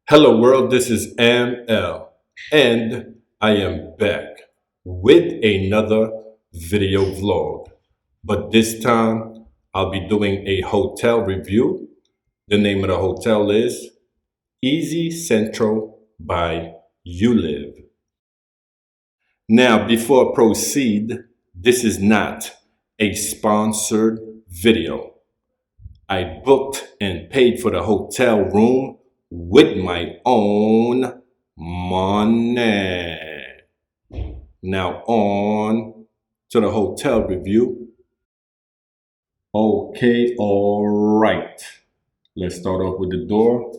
Hello world, this is ML and I am back with another video vlog. But this time I'll be doing a hotel review. The name of the hotel is Eazy Centro by ULIV. Now before I proceed, this is not a sponsored video. I booked and paid for the hotel room with my own money. Now on to the hotel review. Okay, all right. Let's start off with the door.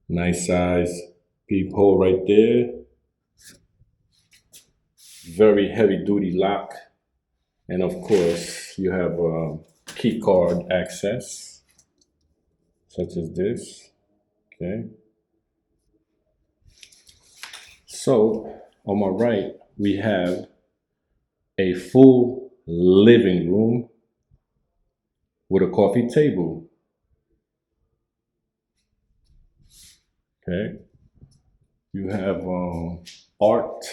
Nice size peephole right there. Very heavy duty lock. And of course, you have key card access, such as this. Okay. So on my right, we have a full living room with a coffee table. Okay. You have art.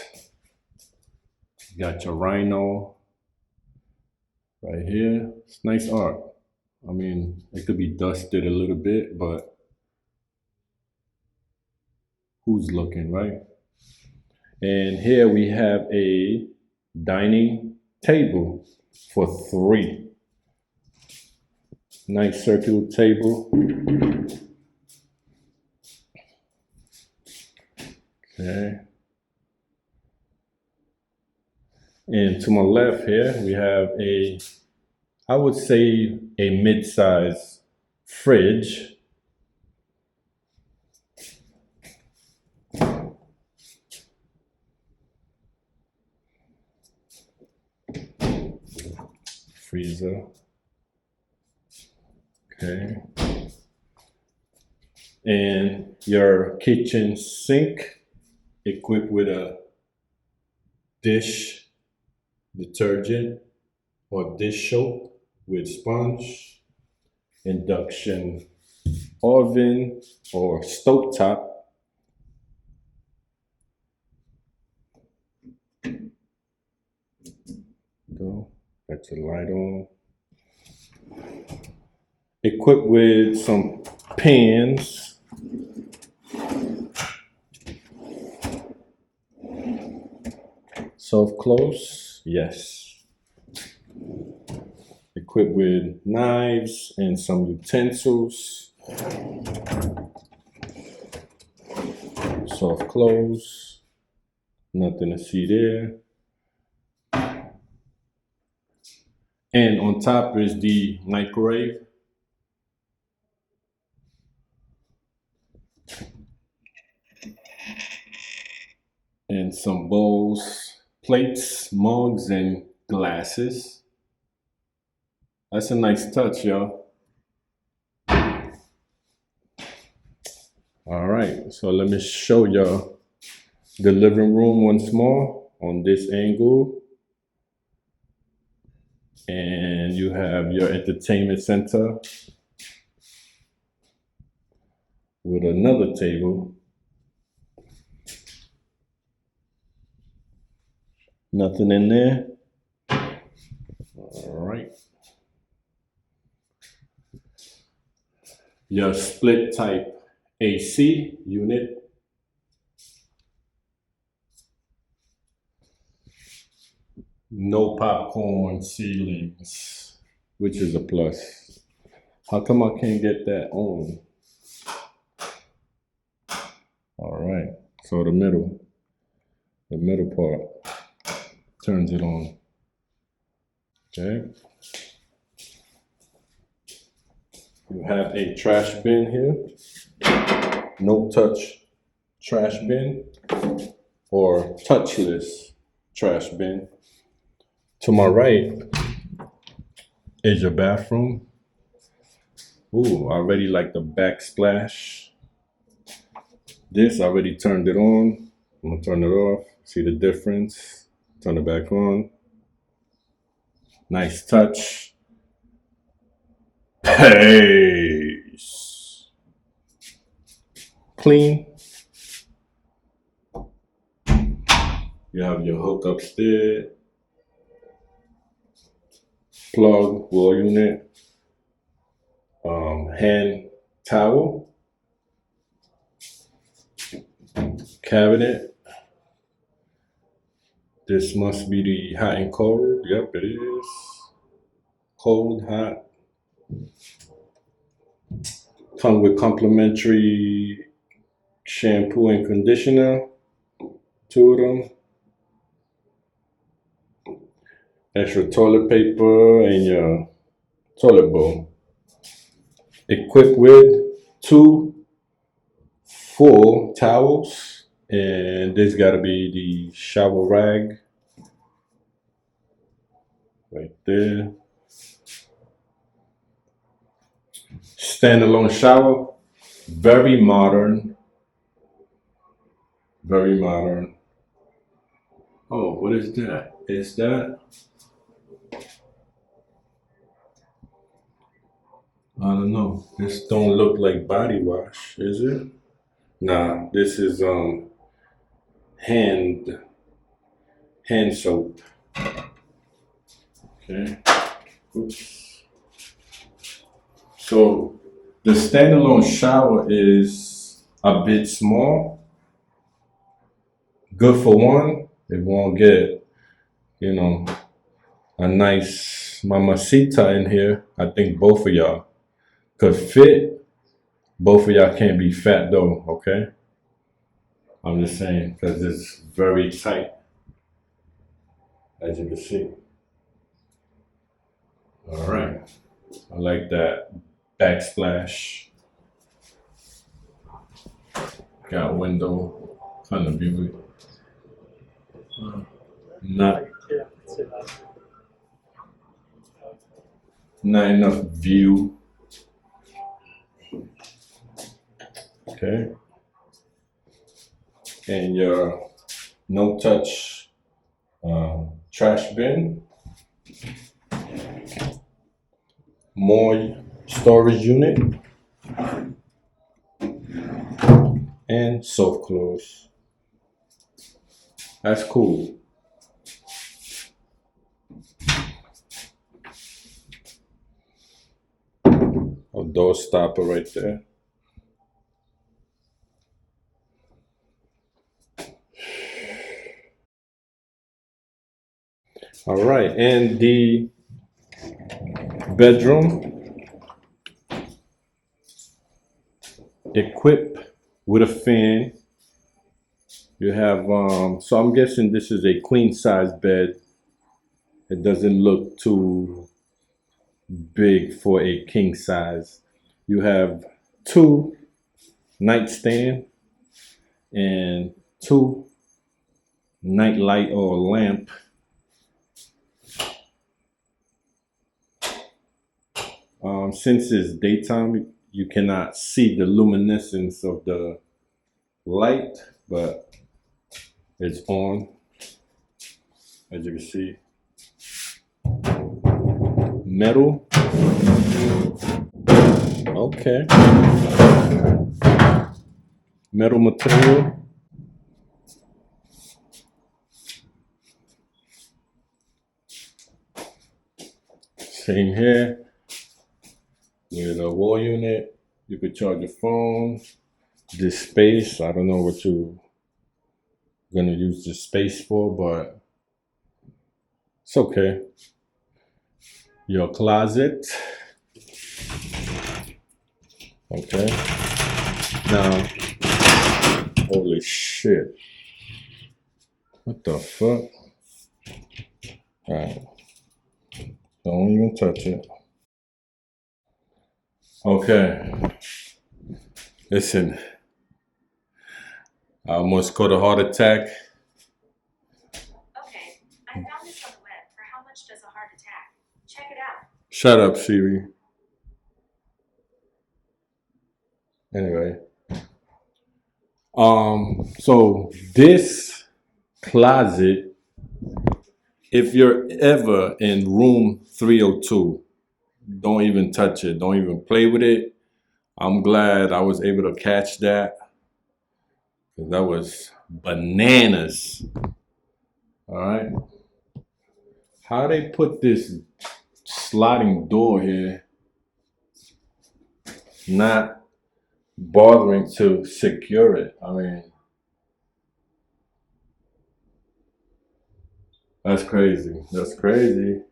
You got your rhino right here. It's nice art. I mean, it could be dusted a little bit, but who's looking, right? And here we have a dining table for 3. Nice circular table. Okay. And to my left here, we have I would say a mid-size fridge. Freezer. Okay. And your kitchen sink equipped with a dish detergent or dish soap with sponge, induction oven or stovetop. Go. Got your light on. Equipped with some pans. Soft close, yes. Equipped with knives and some utensils. Soft close. Nothing to see there. And on top is the microwave. And some bowls, plates, mugs, and glasses. That's a nice touch, y'all. All right, so let me show y'all the living room once more on this angle. And you have your entertainment center with another table. Nothing in there. All right. Your split type AC unit. No popcorn ceilings, which is a plus. How come I can't get that on? All right, so the middle part turns it on. Okay. You have a trash bin here. No touch trash bin or touchless trash bin. To my right is your bathroom. Ooh, I already like the backsplash. This, I already turned it on. I'm gonna turn it off. See the difference? Turn it back on. Nice touch. Peace. clean. You have your hookups there. Plug, wall unit, hand towel, cabinet. This must be the hot and cold. Yep, it is. Cold, hot. Come with complimentary shampoo and conditioner, 2 of them. Extra toilet paper and your toilet bowl. Equipped with 2 full towels, and this gotta be the shower rag right there. Standalone shower, very modern, very modern. Oh, what is that? Is that? I don't know. This don't look like body wash, is it? Nah, this is hand soap. Okay. Oops. So the standalone shower is a bit small. Good for one. It won't get, you know, a nice mamacita in here. I think both of y'all could fit. Both of y'all can't be fat though, okay? I'm just saying, because it's very tight, as you can see. All right, I like that backsplash. Got window kind of view. Not enough view. Okay. And your no touch trash bin. More storage unit. And soft close. That's cool. A door stopper right there. All right, and the bedroom equipped with a fan. You have so I'm guessing this is a queen size bed. It doesn't look too big for a king size. You have 2 nightstand and 2 night light or lamp. Since it's daytime, you cannot see the luminescence of the light, but it's on, as you can see. Metal. Okay. Metal material. Same here. With a wall unit, you could charge your phone. This space, I don't know what you're gonna use this space for, but it's okay. Your closet. Okay. Now, holy shit. What the fuck? Alright. Don't even touch it. Okay. Listen. I almost caught a heart attack. Okay, I found this on the web. For how much does a heart attack? Check it out. Shut up, Siri. Anyway. So this closet, if you're ever in room 302, don't even touch it. Don't even play with it. I'm glad I was able to catch that. 'Cause that was bananas. All right. How they put this sliding door here, not bothering to secure it? I mean, that's crazy. That's crazy.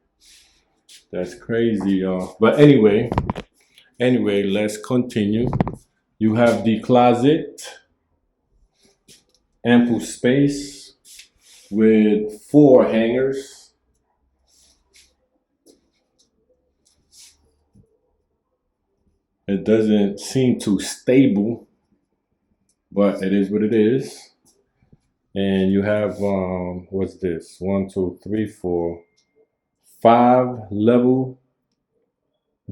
That's crazy, y'all. But anyway, let's continue. You have the closet, ample space with 4 hangers. It doesn't seem too stable, but it is what it is. And you have what's this? 1, 2, 3, 4, 5 level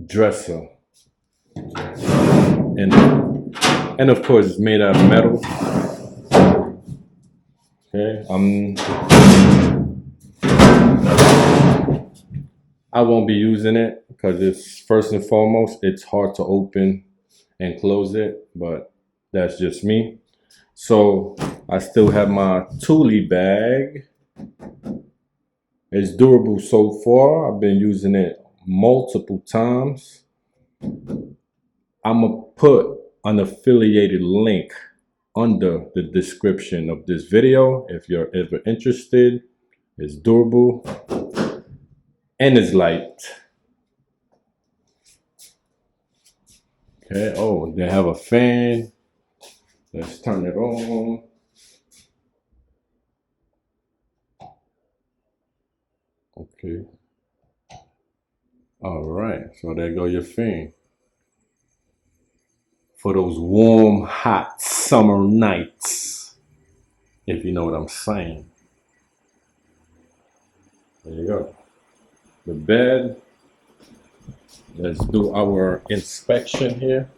dresser, and of course it's made out of metal. Okay, I won't be using it because it's first and foremost it's hard to open and close it, but that's just me. So I still have my Thule bag. It's durable so far. I've been using it multiple times. I'm gonna put an affiliated link under the description of this video if you're ever interested. It's durable and it's light. Okay, oh, they have a fan. Let's turn it on. Okay. All right, so there go your fan. For those warm, hot summer nights, if you know what I'm saying. There you go. The bed. Let's do our inspection here.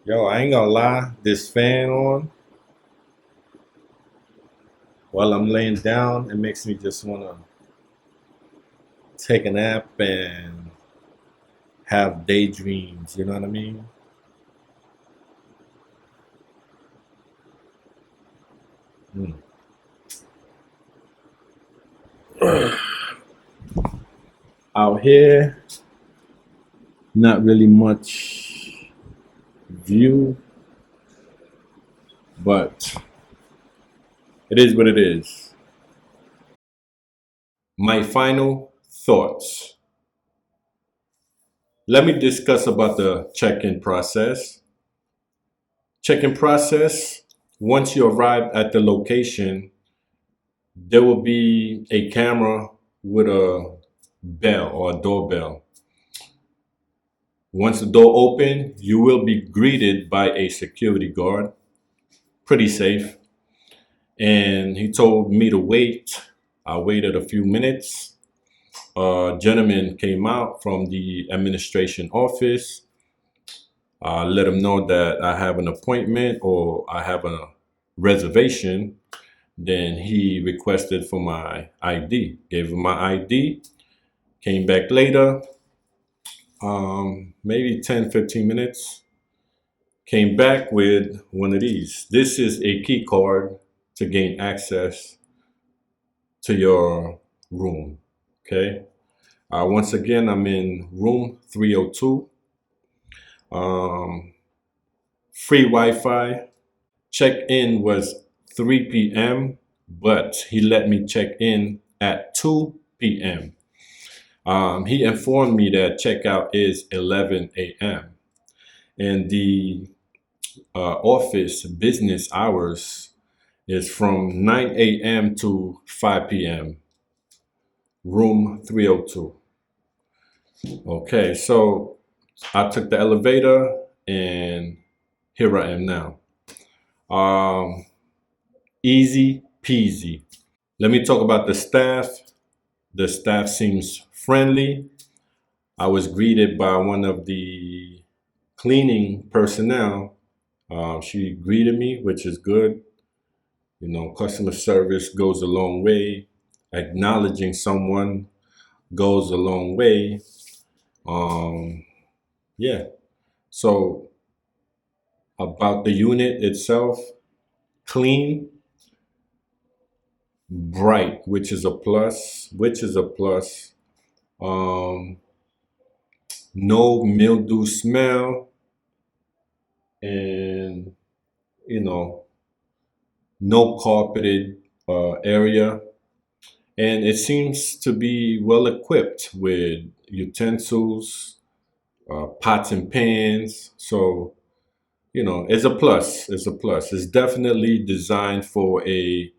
Yo, I ain't gonna lie, this fan on while I'm laying down, it makes me just wanna take a nap and have daydreams, you know what I mean? Mm. Out here, not really much view, but it is what it is. My final thoughts. Let me discuss about the check-in process. Check-in process, once you arrive at the location, there will be a camera with a bell or a doorbell. Once the door opens, you will be greeted by a security guard. Pretty safe. And he told me to wait. I waited a few minutes. A gentleman came out from the administration office. Let him know that I have an appointment or I have a reservation. Then he requested for my ID. Gave him my ID. Came back later, maybe 10, 15 minutes. Came back with one of these. This is a key card to gain access to your room. Okay. Once again, I'm in room 302. Free Wi-Fi. Check-in was 3 p.m., but he let me check in at 2 p.m. He informed me that checkout is 11 a.m. and the office business hours is from 9 a.m. to 5 p.m. Room 302. Okay, so I took the elevator and here I am now. Easy peasy. Let me talk about the staff. The staff seems friendly. I was greeted by one of the cleaning personnel. She greeted me, which is good. You know, customer service goes a long way. Acknowledging someone goes a long way. Yeah. So about the unit itself, clean, bright, which is a plus, Um, no mildew smell, and you know, no carpeted area. And it seems to be well equipped with utensils, pots and pans. So, it's a plus. It's a plus. It's definitely designed for a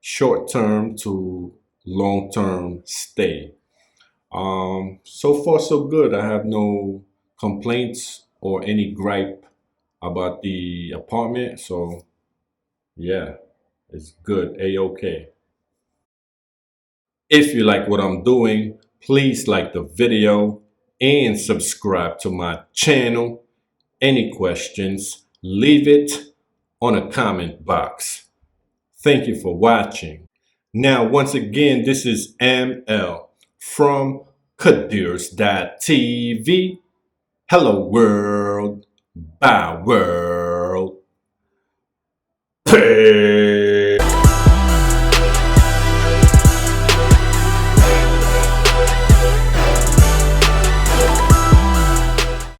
short term to long term stay. So far, so good. I have no complaints or any gripe about the apartment. So, yeah, it's good. A OK. If you like what I'm doing, please like the video and subscribe to my channel. Any questions, leave it on a comment box. Thank you for watching. Now, once again, this is ML from KadeersTV. Hello, world. Bye, world. Peace.